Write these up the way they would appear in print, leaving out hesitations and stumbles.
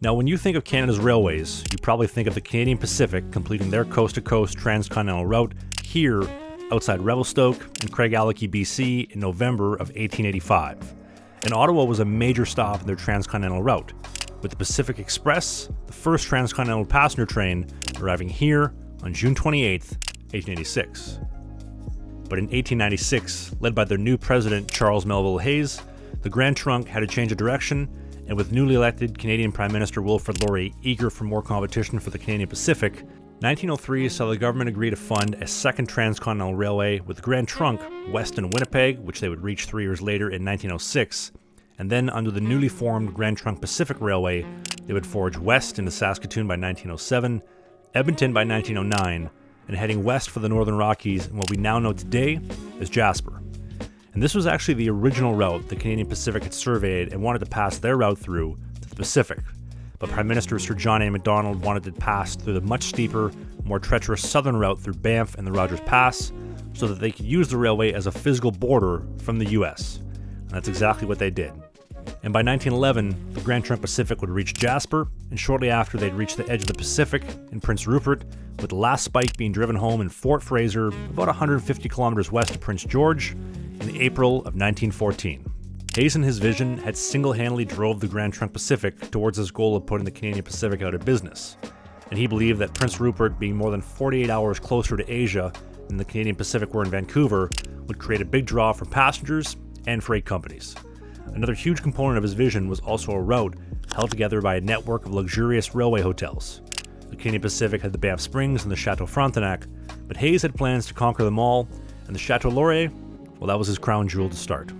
Now, when you think of Canada's railways, you probably think of the Canadian Pacific completing their coast-to-coast transcontinental route here outside Revelstoke and Craigellachie, BC in November of 1885. And Ottawa was a major stop in their transcontinental route, with the Pacific Express, the first transcontinental passenger train, arriving here on June 28, 1886. But in 1896, led by their new president Charles Melville Hayes, the Grand Trunk had to change of direction, and with newly elected Canadian Prime Minister Wilfrid Laurier eager for more competition for the Canadian Pacific, 1903 saw the government agree to fund a second transcontinental railway with the Grand Trunk west in Winnipeg, which they would reach 3 years later in 1906, and then under the newly formed Grand Trunk Pacific Railway, they would forge west into Saskatoon by 1907, Edmonton by 1909, and heading west for the Northern Rockies in what we now know today as Jasper. And this was actually the original route the Canadian Pacific had surveyed and wanted to pass their route through to the Pacific. But Prime Minister Sir John A. Macdonald wanted to pass through the much steeper, more treacherous southern route through Banff and the Rogers Pass so that they could use the railway as a physical border from the US. And that's exactly what they did. And by 1911, the Grand Trunk Pacific would reach Jasper, and shortly after they'd reach the edge of the Pacific in Prince Rupert, with the last spike being driven home in Fort Fraser, about 150 kilometers west of Prince George, in April of 1914. Hayes and his vision had single-handedly drove the Grand Trunk Pacific towards his goal of putting the Canadian Pacific out of business, and he believed that Prince Rupert, being more than 48 hours closer to Asia than the Canadian Pacific were in Vancouver, would create a big draw for passengers and freight companies. Another huge component of his vision was also a route held together by a network of luxurious railway hotels. The Canadian Pacific had the Banff Springs and the Chateau Frontenac, but Hayes had plans to conquer them all, and the Chateau Laurier, well, that was his crown jewel to start.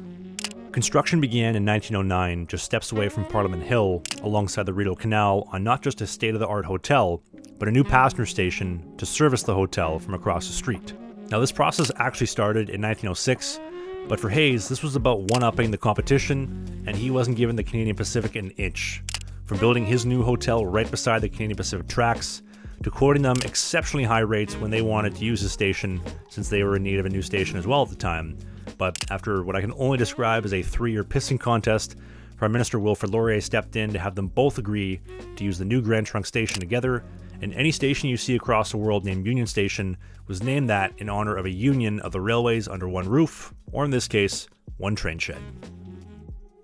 Construction began in 1909, just steps away from Parliament Hill, alongside the Rideau Canal, on not just a state-of-the-art hotel, but a new passenger station to service the hotel from across the street. Now, this process actually started in 1906, but for Hayes, this was about one-upping the competition, and he wasn't giving the Canadian Pacific an inch. From building his new hotel right beside the Canadian Pacific tracks, to quoting them exceptionally high rates when they wanted to use the station, since they were in need of a new station as well at the time. But after what I can only describe as a 3-year pissing contest, Prime Minister Wilfrid Laurier stepped in to have them both agree to use the new Grand Trunk station together, and any station you see across the world named Union Station was named that in honor of a union of the railways under one roof, or in this case, one train shed.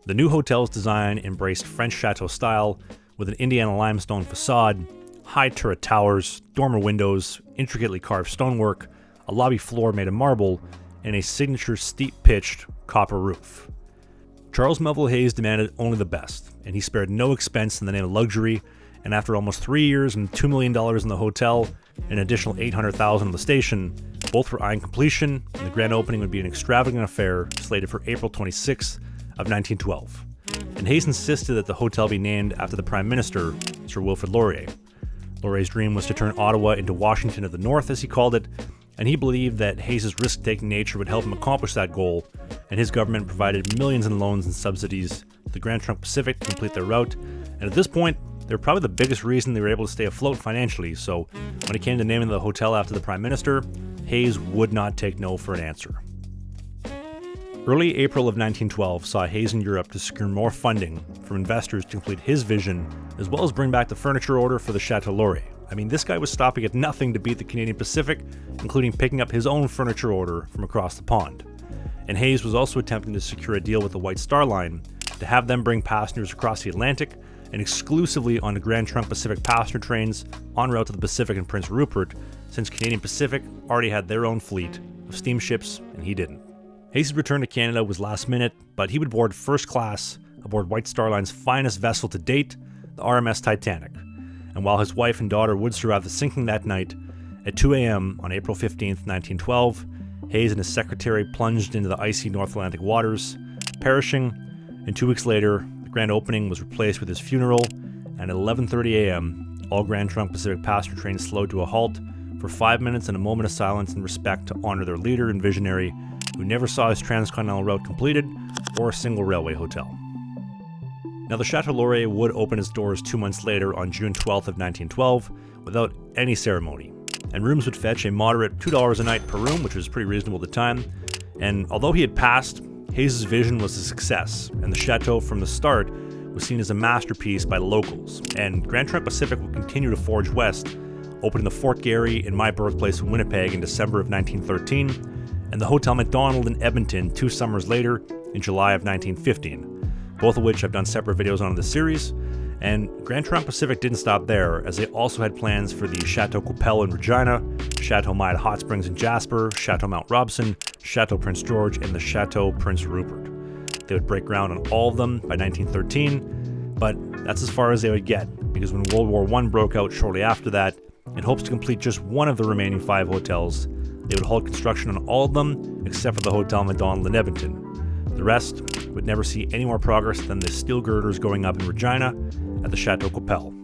The new hotel's design embraced French chateau style with an Indiana limestone facade, high turret towers, dormer windows, intricately carved stonework, a lobby floor made of marble, and a signature steep-pitched copper roof. Charles Melville Hayes demanded only the best, and he spared no expense in the name of luxury, and after almost 3 years and $2 million in the hotel, and an additional $800,000 on the station, both were eyeing completion, and the grand opening would be an extravagant affair slated for April 26th of 1912. And Hayes insisted that the hotel be named after the Prime Minister, Sir Wilfrid Laurier. Laurier's dream was to turn Ottawa into Washington of the North, as he called it, and he believed that Hayes' risk-taking nature would help him accomplish that goal, and his government provided millions in loans and subsidies to the Grand Trunk Pacific to complete their route, and at this point, they were probably the biggest reason they were able to stay afloat financially, so when it came to naming the hotel after the Prime Minister, Hayes would not take no for an answer. Early April of 1912 saw Hayes in Europe to secure more funding from investors to complete his vision, as well as bring back the furniture order for the Chateau Laurier. I mean, this guy was stopping at nothing to beat the Canadian Pacific, including picking up his own furniture order from across the pond. And Hayes was also attempting to secure a deal with the White Star Line to have them bring passengers across the Atlantic and exclusively on the Grand Trunk Pacific passenger trains en route to the Pacific and Prince Rupert, since Canadian Pacific already had their own fleet of steamships and he didn't. Hayes' return to Canada was last minute, but he would board first class aboard White Star Line's finest vessel to date, the RMS Titanic. And while his wife and daughter would survive the sinking that night, at 2 a.m. on April 15, 1912, Hayes and his secretary plunged into the icy North Atlantic waters, perishing, and 2 weeks later, the grand opening was replaced with his funeral, and at 11:30 a.m., all Grand Trunk Pacific passenger trains slowed to a halt for 5 minutes and a moment of silence in respect to honor their leader and visionary, who never saw his transcontinental route completed or a single railway hotel. Now, the Chateau Laurier would open its doors 2 months later on June 12th of 1912 without any ceremony, and rooms would fetch a moderate $2 a night per room, which was pretty reasonable at the time. And although he had passed, Hayes' vision was a success, and the chateau from the start was seen as a masterpiece by the locals, and Grand Trunk Pacific would continue to forge west, opening the Fort Garry in my birthplace of Winnipeg in December of 1913, and the Hotel Macdonald in Edmonton 2 summers later in July of 1915, both of which I've done separate videos on in this series. And Grand Trunk Pacific didn't stop there, as they also had plans for the Chateau Coupel in Regina, Chateau Myatt Hot Springs in Jasper, Chateau Mount Robson, Chateau Prince George, and the Chateau Prince Rupert. They would break ground on all of them by 1913, but that's as far as they would get, because when World War I broke out shortly after that, in hopes to complete just one of the remaining 5 hotels, they would halt construction on all of them except for the Hotel Macdonald in Edmonton. The rest would never see any more progress than the steel girders going up in Regina at the Chateau Coupel.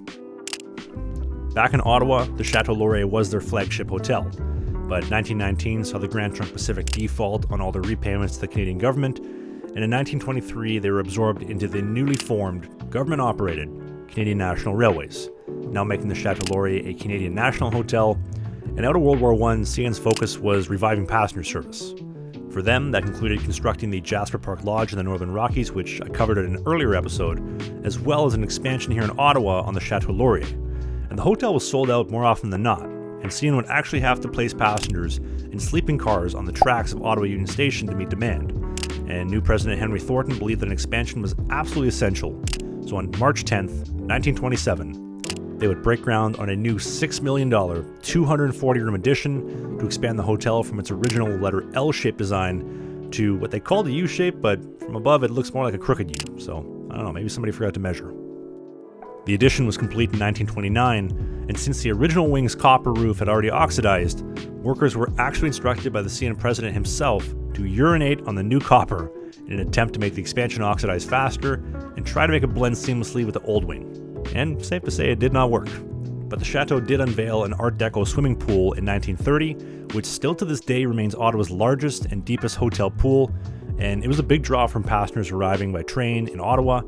Back in Ottawa, the Chateau Laurier was their flagship hotel, but 1919 saw the Grand Trunk Pacific default on all their repayments to the Canadian government, and in 1923 they were absorbed into the newly formed, government-operated Canadian National Railways, now making the Chateau Laurier a Canadian national hotel, and out of World War I, CN's focus was reviving passenger service. For them, that included constructing the Jasper Park Lodge in the Northern Rockies, which I covered in an earlier episode, as well as an expansion here in Ottawa on the Chateau Laurier. And the hotel was sold out more often than not, and CN would actually have to place passengers in sleeping cars on the tracks of Ottawa Union Station to meet demand. And new President Henry Thornton believed that an expansion was absolutely essential. So on March 10th, 1927, they would break ground on a new $6 million, 240-room addition to expand the hotel from its original letter L-shaped design to what they called a U-shape, but from above it looks more like a crooked U. So, I don't know, maybe somebody forgot to measure. The addition was complete in 1929, and since the original wing's copper roof had already oxidized, workers were actually instructed by the CN president himself to urinate on the new copper in an attempt to make the expansion oxidize faster and try to make it blend seamlessly with the old wing. And safe to say it did not work. But the Chateau did unveil an Art Deco swimming pool in 1930, which still to this day remains Ottawa's largest and deepest hotel pool, and it was a big draw from passengers arriving by train in Ottawa,